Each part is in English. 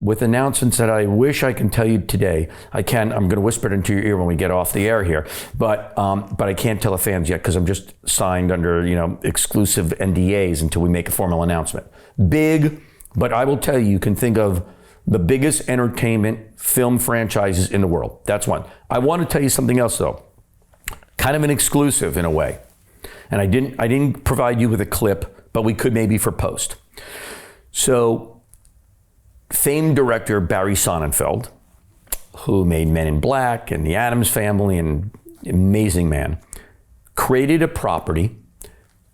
with announcements that I wish I can tell you today. I'm going to whisper it into your ear when we get off the air here, but I can't tell the fans yet because I'm just signed under, exclusive NDAs until we make a formal announcement. Big, but I will tell you, you can think of the biggest entertainment film franchises in the world. That's one. I want to tell you something else though, kind of an exclusive in a way. And I didn't provide you with a clip, but we could maybe for post. So, famed director Barry Sonnenfeld, who made Men in Black and The Addams Family, and amazing man, created a property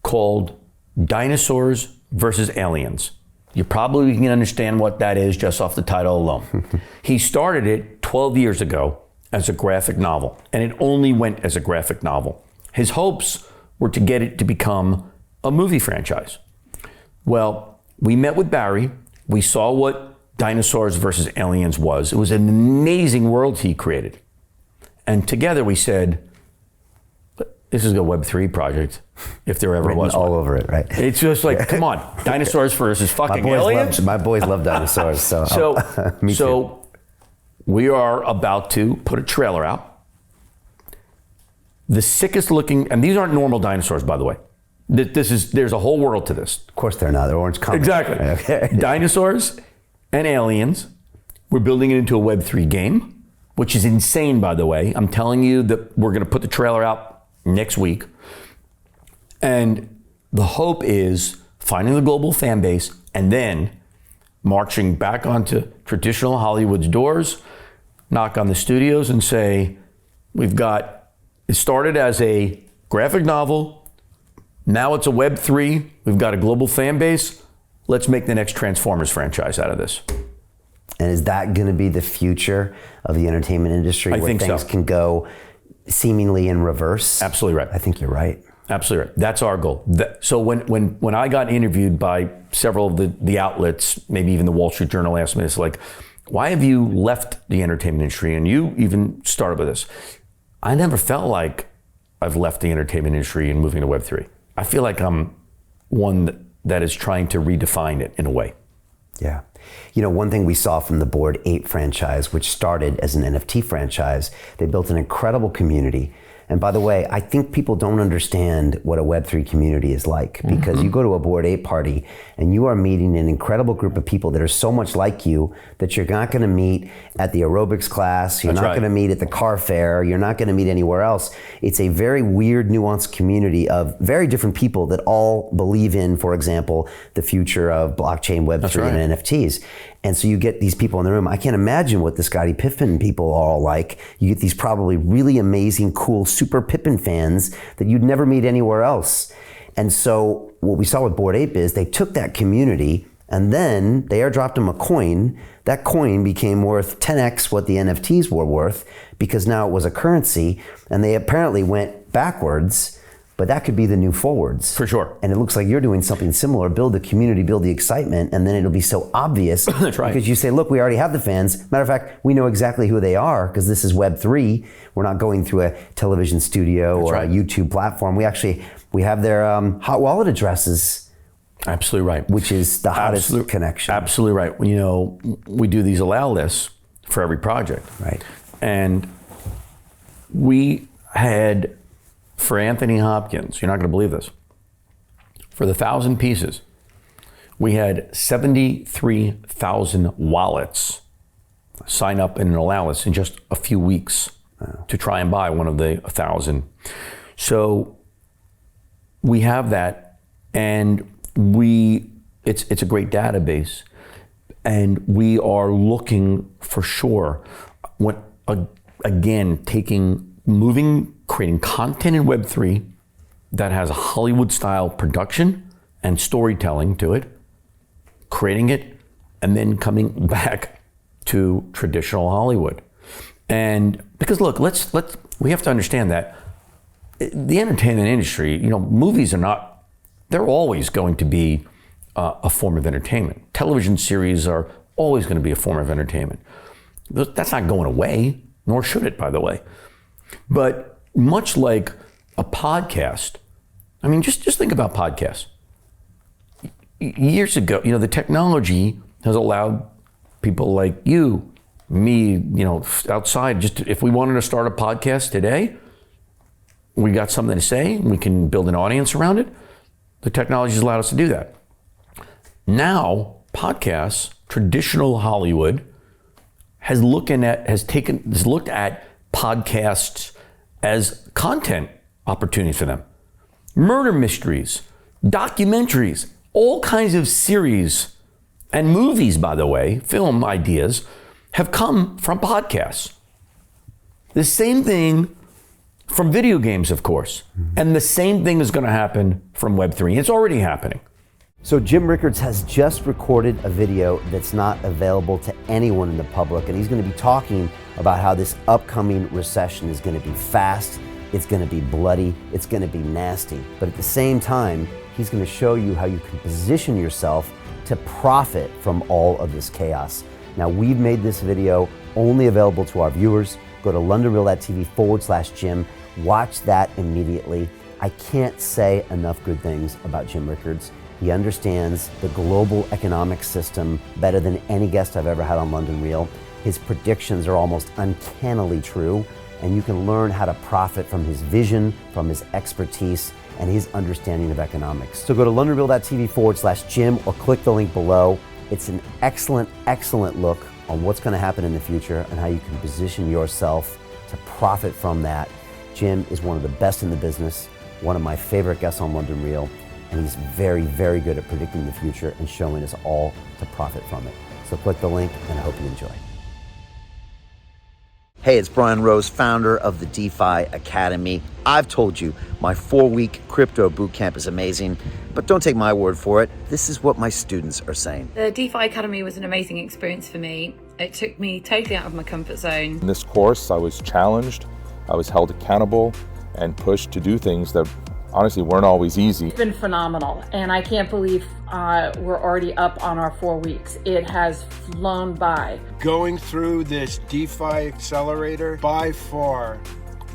called Dinosaurs versus Aliens. You probably can understand what that is just off the title alone. He started it 12 years ago as a graphic novel, and it only went as a graphic novel. His hopes were to get it to become a movie franchise. Well, we met with Barry. We saw what Dinosaurs versus Aliens was. It was an amazing world he created. And together we said, this is a Web3 project, if there ever was one. All over it, right? It's just like, come on, dinosaurs versus fucking aliens? My boys love dinosaurs, so me too. So we are about to put a trailer out. The sickest looking, and these aren't normal dinosaurs, by the way. There's a whole world to this. Of course they're not. They're orange comics. Exactly. Okay. Dinosaurs and aliens. We're building it into a Web3 game, which is insane, by the way. I'm telling you that we're going to put the trailer out next week. And the hope is finding the global fan base and then marching back onto traditional Hollywood's doors, knock on the studios and say, it started as a graphic novel. Now it's a Web3. We've got a global fan base. Let's make the next Transformers franchise out of this. And is that going to be the future of the entertainment industry? I think things so. Can go seemingly in reverse? Absolutely right. I think you're right. Absolutely right. That's our goal. So when I got interviewed by several of the outlets, maybe even the Wall Street Journal asked me this, like, why have you left the entertainment industry? And you even started with this. I never felt like I've left the entertainment industry and moving to Web3. I feel like I'm one that is trying to redefine it in a way. Yeah. One thing we saw from the Bored Ape franchise, which started as an NFT franchise, they built an incredible community. And by the way, I think people don't understand what a Web3 community is like, because you go to a Bored Ape party and you are meeting an incredible group of people that are so much like you that you're not going to meet at the aerobics class, you're not going to meet at the car fair, you're not going to meet anywhere else. It's a very weird, nuanced community of very different people that all believe in, for example, the future of blockchain, Web3, and NFTs. And so you get these people in the room. I can't imagine what the Scottie Pippen people are all like. You get these probably really amazing, cool, super Pippen fans that you'd never meet anywhere else. And so what we saw with Bored Ape is they took that community and then they airdropped them a coin. That coin became worth 10x what the NFTs were worth because now it was a currency, and they apparently went backwards. But that could be the new forwards. For sure. And it looks like you're doing something similar. Build the community, build the excitement, and then it'll be so obvious. That's right. Because you say, look, we already have the fans. Matter of fact, we know exactly who they are because this is Web3. We're not going through a television studio or a YouTube platform. We have their hot wallet addresses. Absolutely right. Which is the hottest connection. Absolutely right. We do these allow lists for every project. Right. And we had, for Anthony Hopkins, you're not going to believe this, for the 1,000 pieces, we had 73,000 wallets sign up in an allowance in just a few weeks to try and buy one of the 1,000. So we have that, and it's a great database, and we are looking for sure, creating content in Web3 that has a Hollywood-style production and storytelling to it, creating it, and then coming back to traditional Hollywood. And because look, we have to understand that the entertainment industry, movies they're always going to be a form of entertainment. Television series are always going to be a form of entertainment. That's not going away, nor should it, by the way. But much like a podcast, just think about podcasts. Years ago, the technology has allowed people like you, me, outside, just if we wanted to start a podcast today, we got something to say, we can build an audience around it. The technology has allowed us to do that. Now, podcasts, traditional Hollywood, has looked at podcasts as content opportunities for them. Murder mysteries, documentaries, all kinds of series and movies, by the way, film ideas, have come from podcasts. The same thing from video games, of course. And the same thing is going to happen from Web3. It's already happening. So Jim Rickards has just recorded a video that's not available to anyone in the public, and he's going to be talking about how this upcoming recession is going to be fast, it's going to be bloody, it's going to be nasty. But at the same time, he's going to show you how you can position yourself to profit from all of this chaos. Now, we've made this video only available to our viewers. Go to londonreal.tv/Jim. Watch that immediately. I can't say enough good things about Jim Rickards. He understands the global economic system better than any guest I've ever had on London Real. His predictions are almost uncannily true, and you can learn how to profit from his vision, from his expertise, and his understanding of economics. So go to londonreal.tv/Jim or click the link below. It's an excellent, excellent look on what's going to happen in the future and how you can position yourself to profit from that. Jim is one of the best in the business, one of my favorite guests on London Real, and he's very, very good at predicting the future and showing us all to profit from it. So click the link, and I hope you enjoy. Hey, it's Brian Rose, founder of the DeFi Academy. I've told you my 4-week crypto bootcamp is amazing, but don't take my word for it. This is what my students are saying. The DeFi Academy was an amazing experience for me. It took me totally out of my comfort zone. In this course, I was challenged, I was held accountable, and pushed to do things that honestly weren't always easy. It's been phenomenal, and I can't believe we're already up on our 4 weeks. It has flown by. Going through this DeFi accelerator by far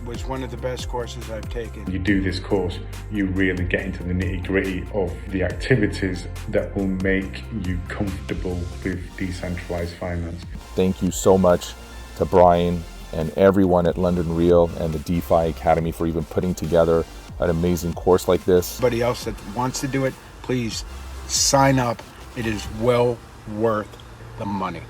was one of the best courses I've taken. You do this course, you really get into the nitty-gritty of the activities that will make you comfortable with decentralized finance. Thank you so much to Brian and everyone at London Real and the DeFi Academy for even putting together an amazing course like this. Anybody else that wants to do it, please sign up. It is well worth the money.